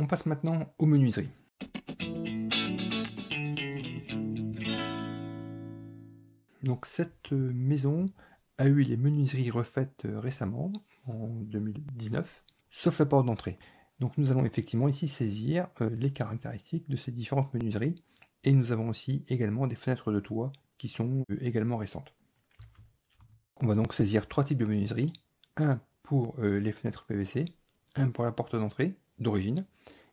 On passe maintenant aux menuiseries. Donc cette maison a eu les menuiseries refaites récemment, en 2019, sauf la porte d'entrée. Donc nous allons effectivement ici saisir les caractéristiques de ces différentes menuiseries, et nous avons aussi également des fenêtres de toit qui sont également récentes. On va donc saisir trois types de menuiseries, un pour les fenêtres PVC, un pour la porte d'entrée d'origine,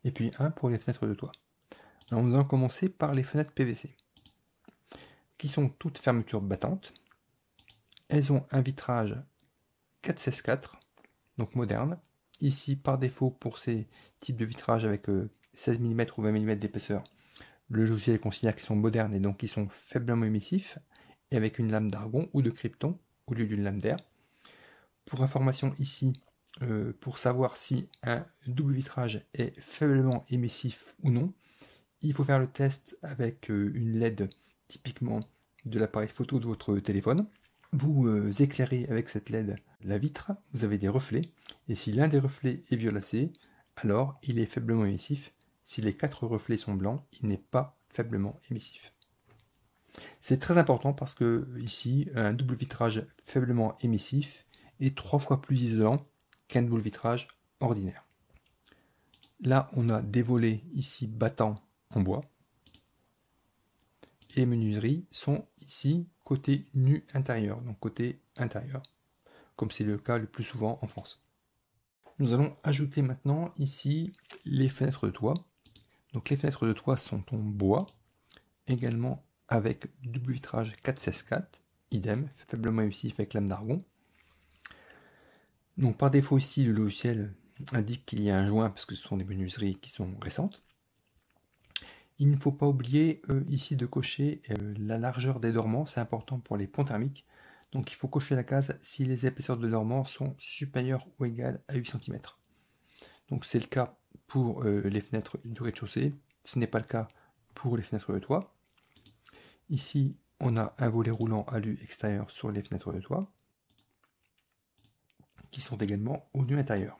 et puis un pour les fenêtres de toit. Alors nous allons commencer par les fenêtres PVC, qui sont toutes fermetures battantes. Elles ont un vitrage 4/16/4, donc moderne. Ici, par défaut, pour ces types de vitrages avec 16 mm ou 20 mm d'épaisseur, le logiciel considère qu'ils sont modernes et donc ils sont faiblement émissifs, et avec une lame d'argon ou de krypton au lieu d'une lame d'air. Pour information ici, pour savoir si un double vitrage est faiblement émissif ou non, il faut faire le test avec une LED typiquement de l'appareil photo de votre téléphone. Vous éclairez avec cette LED la vitre, vous avez des reflets, et si l'un des reflets est violacé, alors il est faiblement émissif. Si les 4 reflets sont blancs, il n'est pas faiblement émissif. C'est très important parce que ici, un double vitrage faiblement émissif est 3 fois plus isolant qu'un double vitrage ordinaire. Là, on a des volets ici battants en bois. Et les menuiseries sont ici côté nu intérieur, donc côté intérieur, comme c'est le cas le plus souvent en France. Nous allons ajouter maintenant ici les fenêtres de toit. Donc les fenêtres de toit sont en bois, également avec double vitrage 4/16/4, idem, faiblement émissif avec lame d'argon. Donc par défaut ici, le logiciel indique qu'il y a un joint parce que ce sont des menuiseries qui sont récentes. Il ne faut pas oublier ici de cocher la largeur des dormants, c'est important pour les ponts thermiques. Donc il faut cocher la case si les épaisseurs de dormants sont supérieures ou égales à 8 cm. Donc c'est le cas pour les fenêtres du rez-de-chaussée, ce n'est pas le cas pour les fenêtres de toit. Ici on a un volet roulant alu extérieur sur les fenêtres de toit, qui sont également au nu intérieur.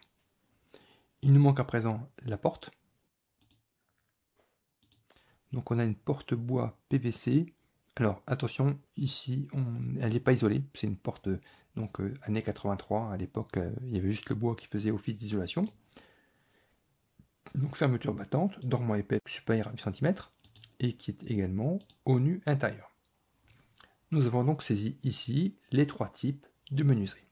Il nous manque à présent la porte. Donc on a une porte bois PVC. Alors attention, ici elle n'est pas isolée, c'est une porte donc année 83, à l'époque il y avait juste le bois qui faisait office d'isolation. Donc fermeture battante, dormant épais supérieur à 8 cm, et qui est également au nu intérieur. Nous avons donc saisi ici les trois types de menuiserie.